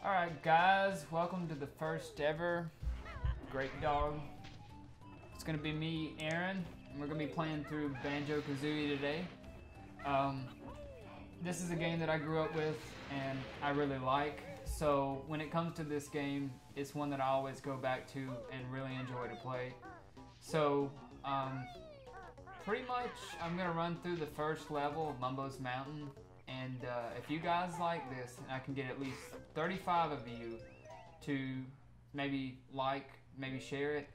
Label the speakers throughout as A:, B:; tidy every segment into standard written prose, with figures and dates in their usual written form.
A: Alright guys, welcome to the first ever Grapedog. It's going to be me, Aaron, and we're going to be playing through Banjo Kazooie today. This is a game that I grew up with and I really like, so when it comes to this game, it's one that I always go back to and really enjoy to play. So, pretty much I'm going to run through the first level of Mumbo's Mountain. And if you guys like this, and I can get at least 35 of you to maybe like, maybe share it,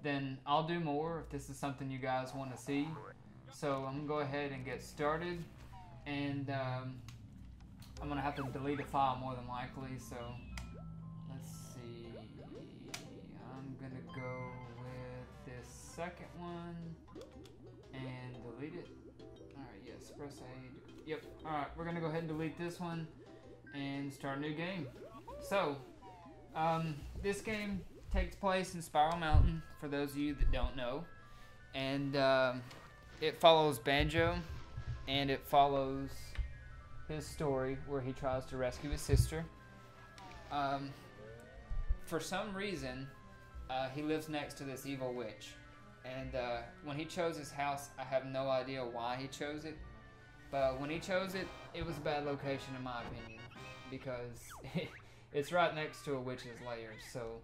A: then I'll do more if this is something you guys want to see. So I'm going to go ahead and get started. And I'm going to have to delete a file more than likely. So let's see. I'm going to go with this second one and delete it. Alright, yes, press A. Yep, alright, we're going to go ahead and delete this one and start a new game. So, this game takes place in Spiral Mountain, for those of you that don't know. And it follows Banjo, and it follows his story where he tries to rescue his sister. For some reason, he lives next to this evil witch. And when he chose his house, I have no idea why he chose it. But when he chose it, it was a bad location in my opinion, because it's right next to a witch's lair. So,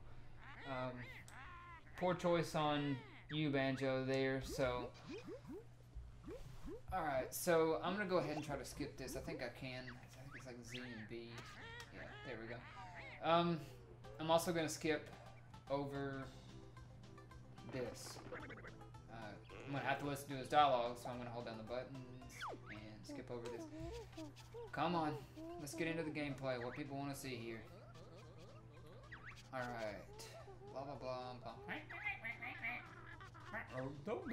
A: poor choice on you, Banjo, there. So, alright, so I'm going to go ahead and try to skip this. I think I can. I think it's like Z and B. Yeah, there we go. I'm also going to skip over this. I'm going to have to listen to his dialogue, so I'm going to hold down the buttons and skip over this. Come on, let's get into the gameplay, what people want to see here. Alright. Blah blah blah blah. Oh, no.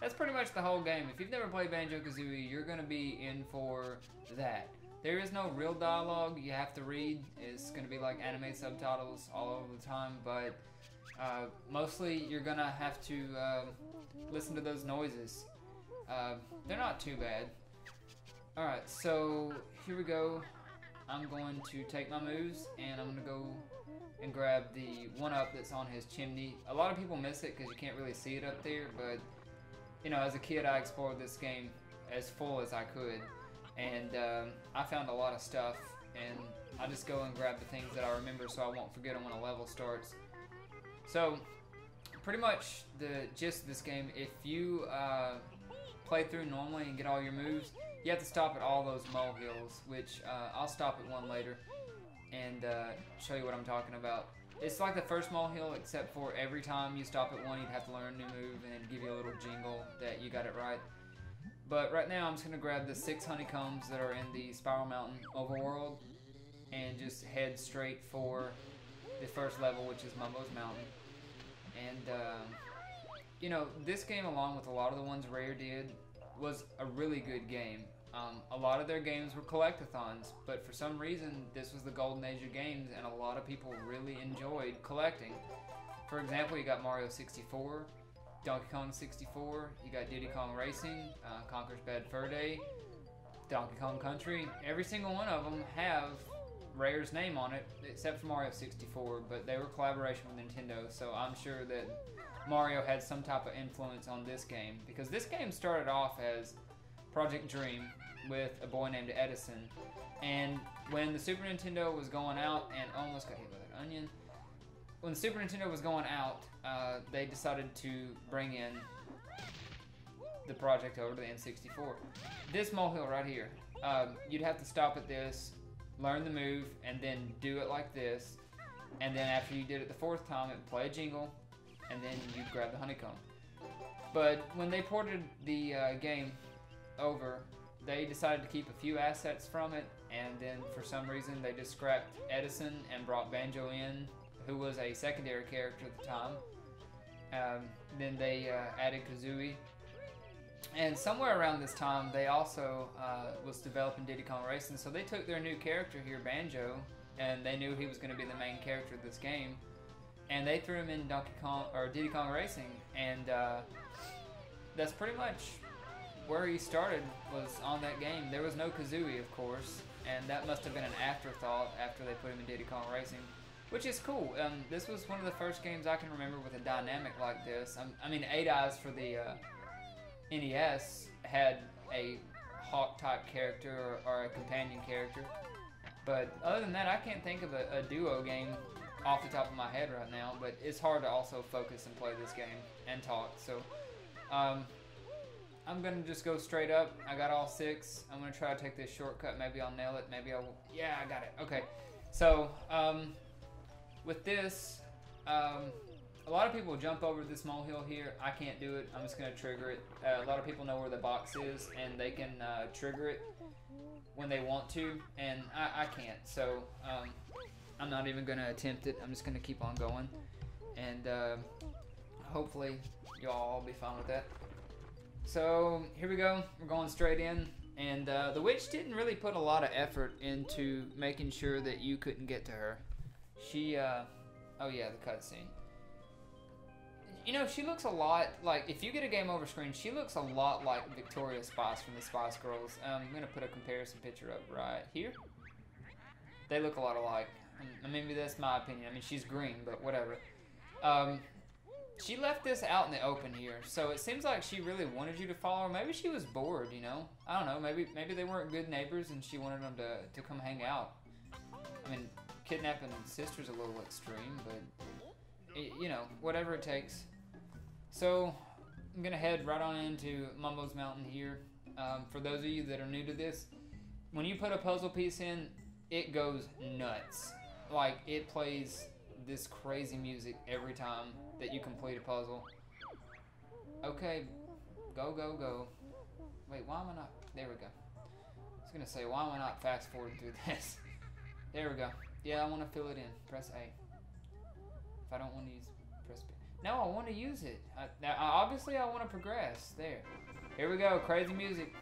A: That's pretty much the whole game. If you've never played Banjo Kazooie, you're going to be in for that. There is no real dialogue you have to read. It's going to be like anime subtitles all over the time, but mostly you're going to have to listen to those noises. They're not too bad. Alright, so here we go. I'm going to take my moves, and I'm going to go and grab the 1-up that's on his chimney. A lot of people miss it because you can't really see it up there, but you know, as a kid I explored this game as full as I could. And I found a lot of stuff, and I just go and grab the things that I remember so I won't forget them when a level starts. So, pretty much the gist of this game, if you play through normally and get all your moves, you have to stop at all those molehills, which I'll stop at one later and show you what I'm talking about. It's like the first molehill, except for every time you stop at one, you'd have to learn a new move and then give you a little jingle that you got it right. But right now I'm just going to grab the 6 honeycombs that are in the Spiral Mountain overworld and just head straight for the first level, which is Mumbo's Mountain. And, you know, this game, along with a lot of the ones Rare did, was a really good game. A lot of their games were collectathons, but for some reason this was the golden age of games and a lot of people really enjoyed collecting. For example, you got Mario 64, Donkey Kong 64, you got Diddy Kong Racing, Conker's Bad Fur Day, Donkey Kong Country. Every single one of them have Rare's name on it, except for Mario 64, but they were collaboration with Nintendo, so I'm sure that Mario had some type of influence on this game, because this game started off as Project Dream with a boy named Edison, and when the Super Nintendo was going out, and almost got hit by that onion, when the Super Nintendo was going out, they decided to bring in the project over to the N64. This molehill right here, you'd have to stop at this, learn the move, and then do it like this, and then after you did it the 4th time, it would play a jingle, and then you'd grab the honeycomb. But when they ported the game over, they decided to keep a few assets from it, and then for some reason they just scrapped Edison and brought Banjo in, who was a secondary character at the time. Then they added Kazooie. And somewhere around this time, they also was developing Diddy Kong Racing, so they took their new character here, Banjo, and they knew he was going to be the main character of this game, and they threw him in Donkey Kong or Diddy Kong Racing, and that's pretty much where he started was on that game. There was no Kazooie, of course, and that must have been an afterthought after they put him in Diddy Kong Racing, which is cool. This was one of the first games I can remember with a dynamic like this. I mean, 8 Eyes for the NES had a Hawk-type character or a companion character, but other than that, I can't think of a duo game off the top of my head right now, but it's hard to also focus and play this game and talk, so I'm gonna just go straight up. I got all 6. I'm gonna try to take this shortcut. Maybe I'll nail it. Maybe I will. Yeah, I got it. Okay. So, with this, a lot of people jump over this molehill here. I can't do it. I'm just gonna trigger it. A lot of people know where the box is, and they can trigger it when they want to, and I can't. So, I'm not even gonna attempt it. I'm just gonna keep on going, and hopefully y'all all be fine with that. So here we go. We're going straight in, and the witch didn't really put a lot of effort into making sure that you couldn't get to her. She, oh yeah, the cutscene. You know, she looks a lot like, if you get a game over screen, she looks a lot like Victoria Spice from the Spice Girls. I'm gonna put a comparison picture up right here. They look a lot alike. I mean, maybe that's my opinion. I mean, she's green, but whatever. She left this out in the open here, so it seems like she really wanted you to follow her. Maybe she was bored, you know? I don't know, maybe they weren't good neighbors and she wanted them to come hang out. I mean, kidnapping sisters a little extreme, but, you know, whatever it takes. So, I'm gonna head right on into Mumbo's Mountain here. For those of you that are new to this, when you put a puzzle piece in, it goes nuts. Like, it plays this crazy music every time that you complete a puzzle. Okay, go, go, go. Wait, why am I not? There we go. I was gonna say, why am I not fast forwarding through this? There we go. Yeah, I want to fill it in. Press A. If I don't want to use, press B. No, I want to use it. Now, obviously, I want to progress. There. Here we go. Crazy music.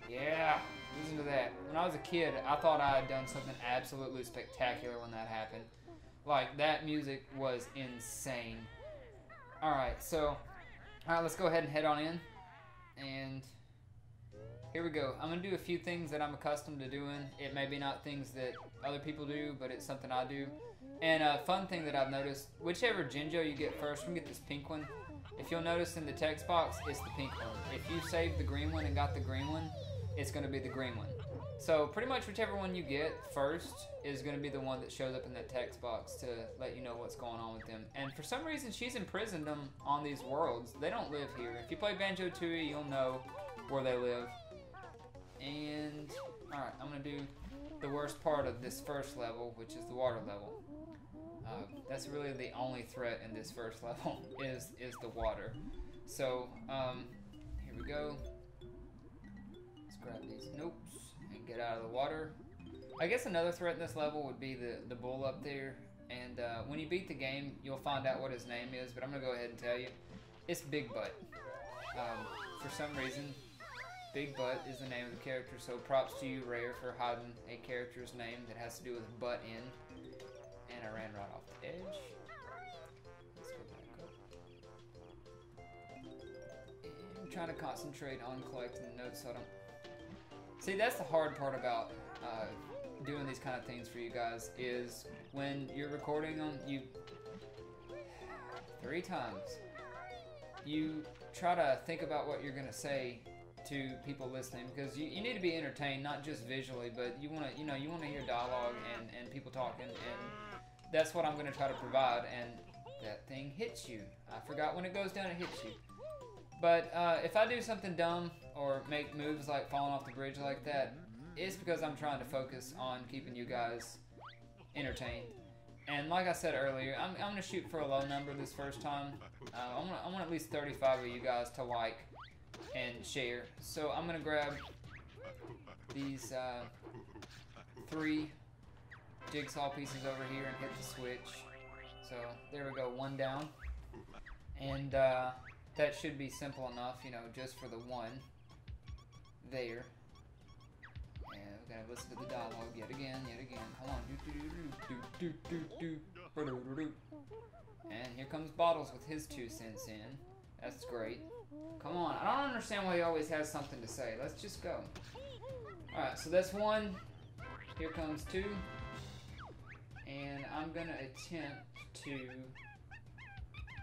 A: Yeah, listen to that. When I was a kid, I thought I had done something absolutely spectacular when that happened. Like, that music was insane. Alright, so, let's go ahead and head on in. And here we go. I'm going to do a few things that I'm accustomed to doing. It may be not things that other people do, but it's something I do. And a fun thing that I've noticed, whichever Jinjo you get first, we're going to get this pink one. If you'll notice in the text box, it's the pink one. If you saved the green one and got the green one, it's going to be the green one. So pretty much whichever one you get first is going to be the one that shows up in that text box to let you know what's going on with them. And for some reason, she's imprisoned them on these worlds. They don't live here. If you play Banjo Kazooie, you'll know where they live. And, alright, I'm going to do the worst part of this first level, which is the water level. That's really the only threat in this first level, is the water. So, here we go. Let's grab these nopes and get out of the water. I guess another threat in this level would be the bull up there. And when you beat the game, you'll find out what his name is, but I'm going to go ahead and tell you. It's Big Butt. For some reason, Big Butt is the name of the character, so props to you, Rare, for hiding a character's name that has to do with butt in. And I ran right off the edge. Let's go back up. And I'm trying to concentrate on collecting the notes so I don't... See, that's the hard part about doing these kind of things for you guys, is when you're recording them, you... 3 times. You try to think about what you're going to say to people listening, because you need to be entertained, not just visually, but you want to, you know, you want to hear dialogue and people talking, and that's what I'm going to try to provide. And that thing hits you. I forgot when it goes down, it hits you. But if I do something dumb or make moves like falling off the bridge like that, it's because I'm trying to focus on keeping you guys entertained. And like I said earlier, I'm going to shoot for a low number this first time. I want at least 35 of you guys to like and share. So I'm going to grab these 3 jigsaw pieces over here and hit the switch. So there we go, 1 down. And that should be simple enough, you know, just for the 1 there. And we're gonna listen to the dialogue yet again. Come on. And here comes Bottles with his 2 cents in. That's great. Come on. I don't understand why he always has something to say. Let's just go. Alright, so that's 1. Here comes 2. And I'm going to attempt to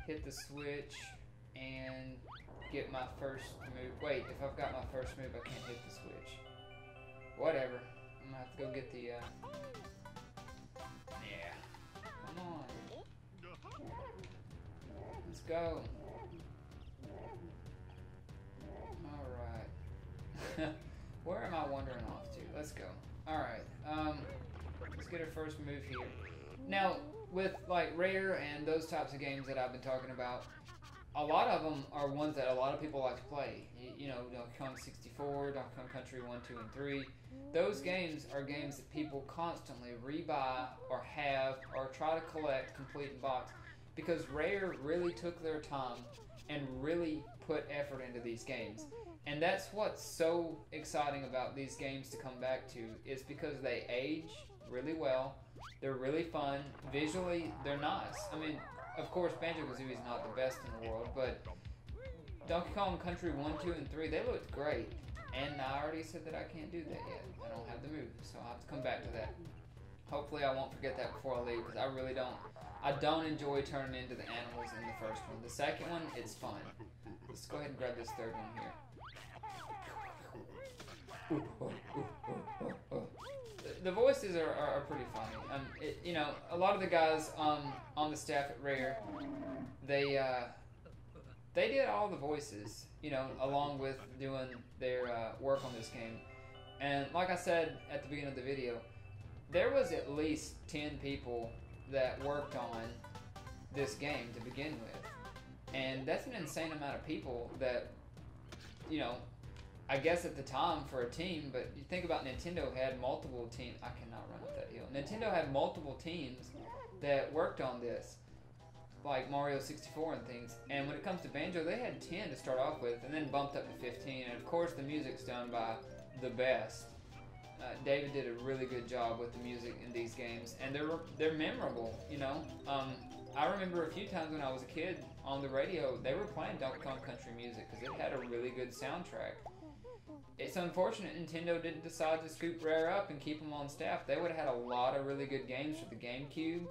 A: hit the switch and get my first move. Wait, if I've got my first move, I can't hit the switch. Whatever. I'm going to have to go get the... Yeah. Come on. Let's go. Alright. Where am I wandering off to? Let's go. Alright. Let's get our first move here. Now, with like Rare and those types of games that I've been talking about, a lot of them are ones that a lot of people like to play. You know, Donkey Kong 64, Donkey Kong Country 1, 2, and 3. Those games are games that people constantly rebuy or have or try to collect complete in box because Rare really took their time and really put effort into these games. And that's what's so exciting about these games to come back to is because they age really well. They're really fun. Visually, they're nice. I mean, of course, Banjo Kazooie is not the best in the world, but Donkey Kong Country 1, 2, and 3, they looked great. And I already said that I can't do that yet. I don't have the move, so I'll have to come back to that. Hopefully I won't forget that before I leave, because I really don't. I don't enjoy turning into the animals in the first one. The second one, it's fun. Let's go ahead and grab this third one here. The voices are pretty funny. You know, a lot of the guys on the staff at Rare, they did all the voices, you know, along with doing their work on this game. And like I said at the beginning of the video, there was at least 10 people that worked on this game to begin with. And that's an insane amount of people that, you know, I guess at the time for a team, but you think about Nintendo had multiple teams. I cannot run up that hill. Nintendo had multiple teams that worked on this, like Mario 64 and things. And when it comes to Banjo, they had 10 to start off with, and then bumped up to 15. And of course, the music's done by the best. David did a really good job with the music in these games, and they're memorable. You know, I remember a few times when I was a kid on the radio, they were playing Donkey Kong Country music because it had a really good soundtrack. It's unfortunate Nintendo didn't decide to scoop Rare up and keep them on staff. They would have had a lot of really good games for the GameCube,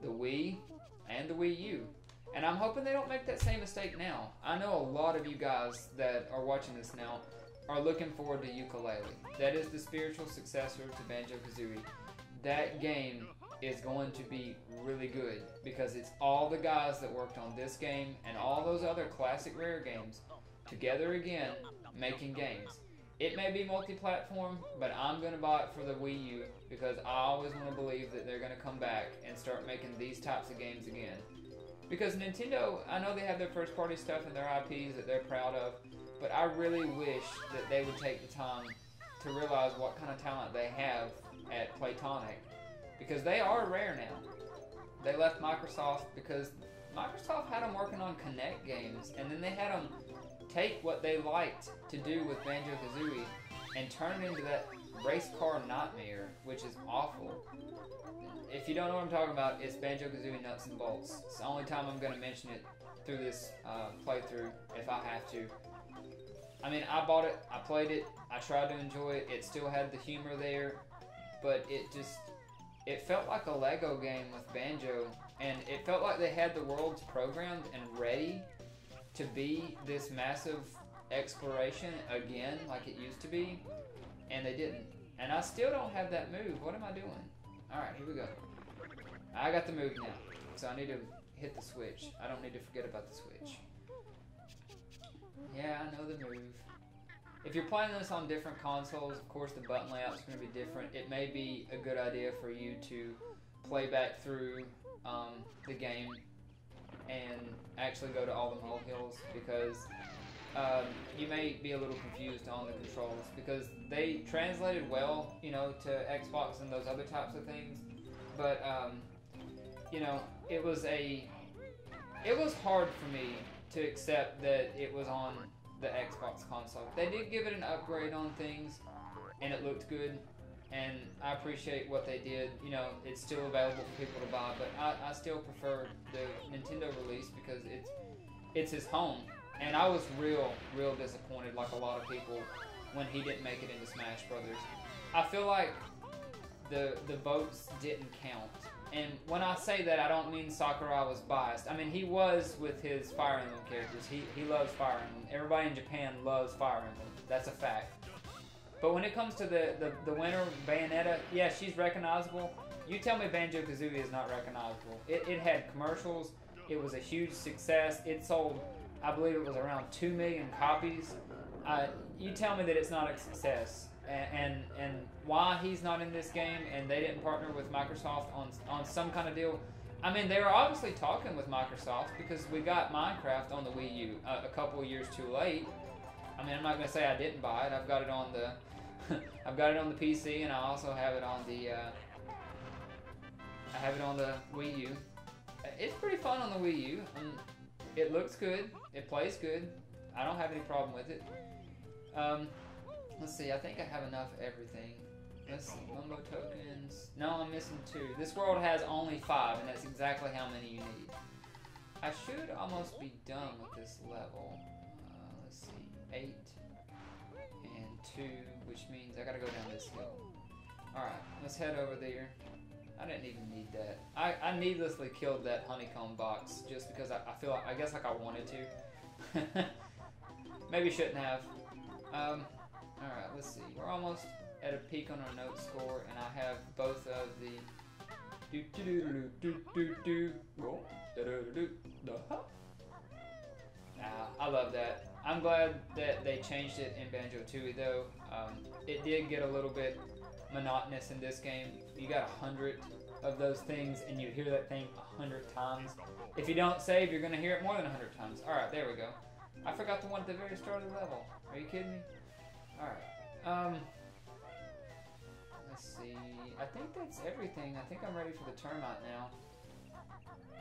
A: the Wii, and the Wii U. And I'm hoping they don't make that same mistake now. I know a lot of you guys that are watching this now are looking forward to Yooka-Laylee. That is the spiritual successor to Banjo Kazooie. That game is going to be really good because it's all the guys that worked on this game and all those other classic Rare games together again making games. It may be multi-platform, but I'm going to buy it for the Wii U because I always want to believe that they're going to come back and start making these types of games again. Because Nintendo, I know they have their first-party stuff and their IPs that they're proud of, but I really wish that they would take the time to realize what kind of talent they have at Playtonic, because they are Rare now. They left Microsoft because Microsoft had them working on Kinect games, and then they had them take what they liked to do with Banjo Kazooie and turn it into that race car nightmare, which is awful. If you don't know what I'm talking about, it's Banjo Kazooie Nuts and Bolts. It's the only time I'm going to mention it through this playthrough, if I have to. I mean, I bought it, I played it, I tried to enjoy it, it still had the humor there, but it felt like a Lego game with Banjo, and it felt like they had the worlds programmed and ready to be this massive exploration again like it used to be, and they didn't. And I still don't have that move. What am I doing? Alright, here we go. I got the move now, so I need to hit the switch. I don't need to forget about the switch. Yeah, I know the move. If you're playing this on different consoles, of course the button layout is going to be different. It may be a good idea for you to play back through the game and actually go to all the molehills, because you may be a little confused on the controls, because they translated well, you know, to Xbox and those other types of things, but you know, it was hard for me to accept that it was on the Xbox console. They did give it an upgrade on things, and it looked good, and I appreciate what they did. You know, it's still available for people to buy, but I still prefer the Nintendo release because it's his home. And I was real disappointed, like a lot of people, when he didn't make it into Smash Brothers. I feel like the votes didn't count. And when I say that, I don't mean Sakurai was biased. I mean, he was with his Fire Emblem characters. He loves Fire Emblem. Everybody in Japan loves Fire Emblem. That's a fact. But when it comes to the winner, Bayonetta, yeah, she's recognizable. You tell me Banjo Kazooie is not recognizable. It had commercials. It was a huge success. It sold, I believe it was around 2 million copies. You tell me that it's not a success. And why he's not in this game and they didn't partner with Microsoft on some kind of deal. I mean, they were obviously talking with Microsoft because we got Minecraft on the Wii U a couple of years too late. I mean, I'm not gonna say I didn't buy it. I've got it on the I've got it on the PC, and I also have it on the Wii U. It's pretty fun on the Wii U. It looks good. It plays good. I don't have any problem with it. Let's see. I think I have enough of everything. Let's see. Mumbo tokens. No, I'm missing 2. This world has only 5, and that's exactly how many you need. I should almost be done with this level. Let's see. 8 and 2, which means I gotta go down this hill. Alright, let's head over there. I didn't even need that. I needlessly killed that honeycomb box just because I feel like, I guess like I wanted to. Maybe shouldn't have. Alright, let's see. We're almost at a peak on our note score, and I have both of the I love that. I'm glad that they changed it in Banjo Tooie though. It did get a little bit monotonous in this game. You got 100 of those things and you hear that thing 100 times. If you don't save, you're gonna hear it more than 100 times. Alright, there we go. I forgot the one at the very start of the level. Are you kidding me? Alright. Let's see. I think that's everything. I think I'm ready for the termite now.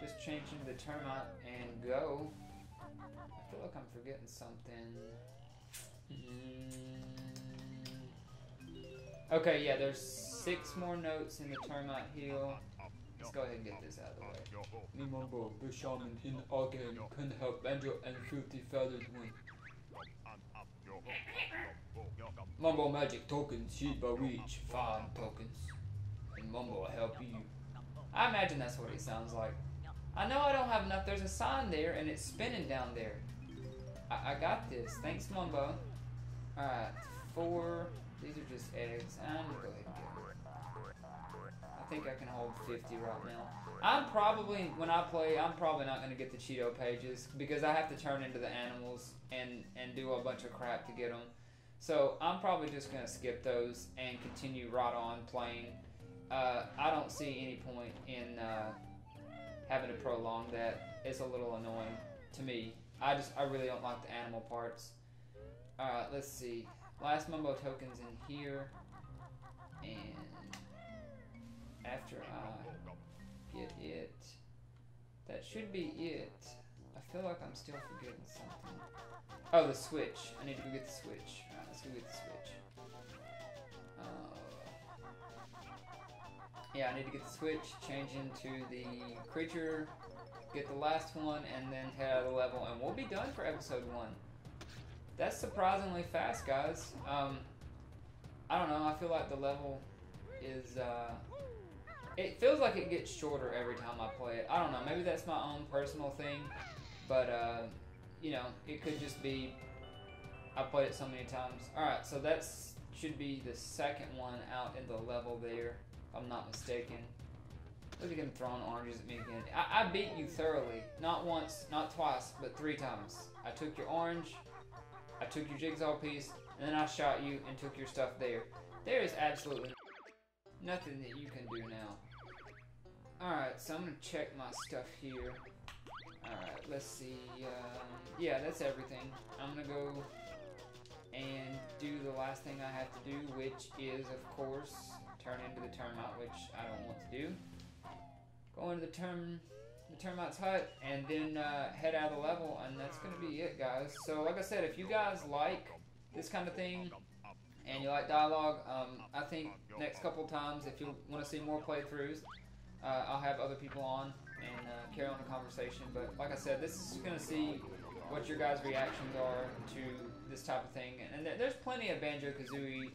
A: Just change into the termite and go. I feel like I'm forgetting something. Okay, yeah, there's 6 more notes in the termite hill. Let's go ahead and get this out of the way.
B: Mumbo, the shaman in again can help Banjo and Fruity Feathers win. Mumbo magic tokens, Shiba reach 5 tokens. And Mumbo will help you.
A: I imagine that's what he sounds like. I know I don't have enough. There's a sign there and it's spinning down there. I got this. Thanks, Mumbo. Alright, 4. These are just eggs. I'm gonna go ahead and get them. I think I can hold 50 right now. I'm probably, when I play, I'm probably not gonna get the Cheeto pages because I have to turn into the animals and do a bunch of crap to get them. So I'm probably just gonna skip those and continue right on playing. I don't see any point in having to prolong that. It's a little annoying to me. I really don't like the animal parts. Alright, let's see. Last Mumbo token's in here. And after I get it, that should be it. I feel like I'm still forgetting something. Oh, the switch. I need to go get the switch. Alright, let's go get the switch. Yeah, I need to get the switch, change into the creature, get the last one, and then head out of the level, and we'll be done for episode 1. That's surprisingly fast, guys. I don't know, I feel like the level is, it feels like it gets shorter every time I play it. I don't know, maybe that's my own personal thing, but, you know, it could just be, I played it so many times. Alright, so that should be the second one out in the level there, if I'm not mistaken. Look at him throwing oranges at me again. I beat you thoroughly. Not once, not twice, but 3 times. I took your orange, I took your jigsaw piece, and then I shot you and took your stuff there. There is absolutely nothing that you can do now. Alright, so I'm going to check my stuff here. Alright, let's see. Yeah, that's everything. I'm going to go and do the last thing I have to do, which is, of course, turn into the termite, which I don't want to do. Go into the termite's hut, and then head out of the level, and that's going to be it, guys. So, like I said, if you guys like this kind of thing, and you like dialogue, I think next couple times, if you want to see more playthroughs, I'll have other people on and carry on the conversation. But like I said, this is going to what your guys' reactions are to this type of thing. And there's plenty of Banjo Kazooie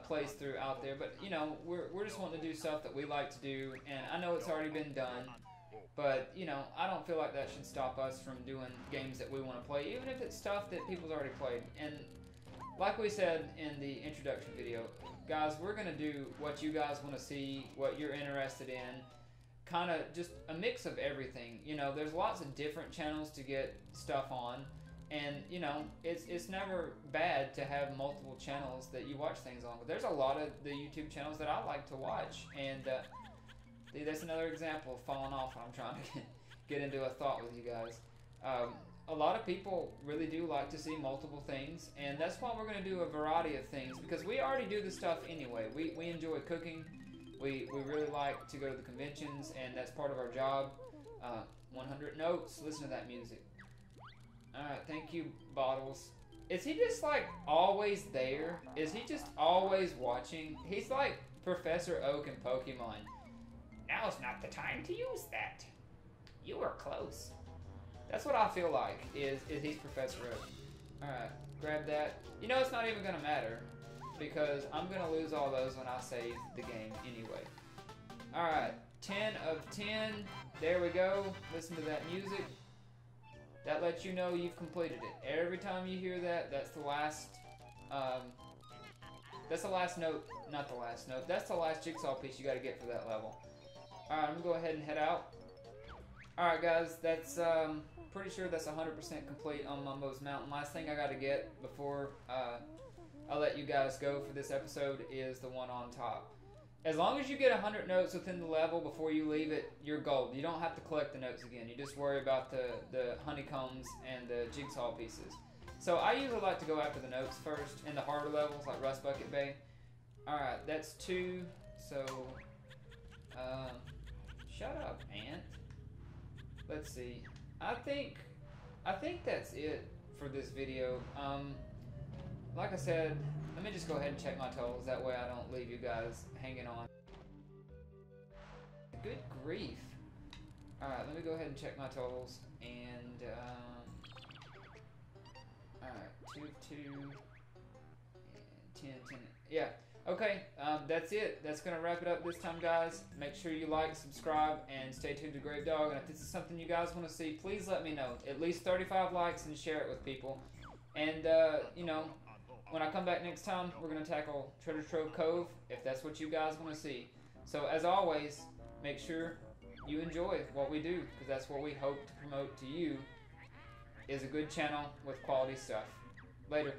A: playthrough out there, but you know, we're just wanting to do stuff that we like to do, and I know it's already been done, but you know, I don't feel like that should stop us from doing games that we want to play, even if it's stuff that people's already played. And like we said in the introduction video, guys, we're gonna do what you guys want to see, what you're interested in, kind of just a mix of everything. You know, there's lots of different channels to get stuff on. And, you know, it's never bad to have multiple channels that you watch things on. But there's a lot of the YouTube channels that I like to watch. And that's another example of falling off when I'm trying to get into a thought with you guys. A lot of people really do like to see multiple things. And that's why we're going to do a variety of things. Because we already do this stuff anyway. We enjoy cooking. We really like to go to the conventions. And that's part of our job. 100 notes. Listen to that music. Alright, thank you, Bottles. Is he just, like, always there? Is he just always watching? He's like Professor Oak in Pokemon. Now's not the time to use that. You were close. That's what I feel like, is he's Professor Oak. Alright, grab that. You know, it's not even gonna matter, because I'm gonna lose all those when I save the game anyway. Alright, 10 of 10. There we go. Listen to that music. That lets you know you've completed it. Every time you hear that, that's the last note, not the last note. That's the last jigsaw piece you gotta get for that level. Alright, I'm gonna go ahead and head out. Alright guys, that's, pretty sure that's 100% complete on Mumbo's Mountain. Last thing I gotta get before, I let you guys go for this episode is the one on top. As long as you get 100 notes within the level before you leave it, you're gold. You don't have to collect the notes again. You just worry about the honeycombs and the jigsaw pieces. So I usually like to go after the notes first in the harder levels, like Rust Bucket Bay. Alright, that's 2. So, shut up, Ant. Let's see. I think that's it for this video. Like I said, let me just go ahead and check my totals. That way I don't leave you guys hanging on. Good grief. Alright, let me go ahead and check my totals. And, alright, 2, 2, and 10, 10. Yeah, okay, that's it. That's going to wrap it up this time, guys. Make sure you like, subscribe, and stay tuned to Grapedog. And if this is something you guys want to see, please let me know. At least 35 likes and share it with people. And, you know, when I come back next time, we're going to tackle Treasure Trove Cove, if that's what you guys want to see. So, as always, make sure you enjoy what we do, because that's what we hope to promote to you, is a good channel with quality stuff. Later.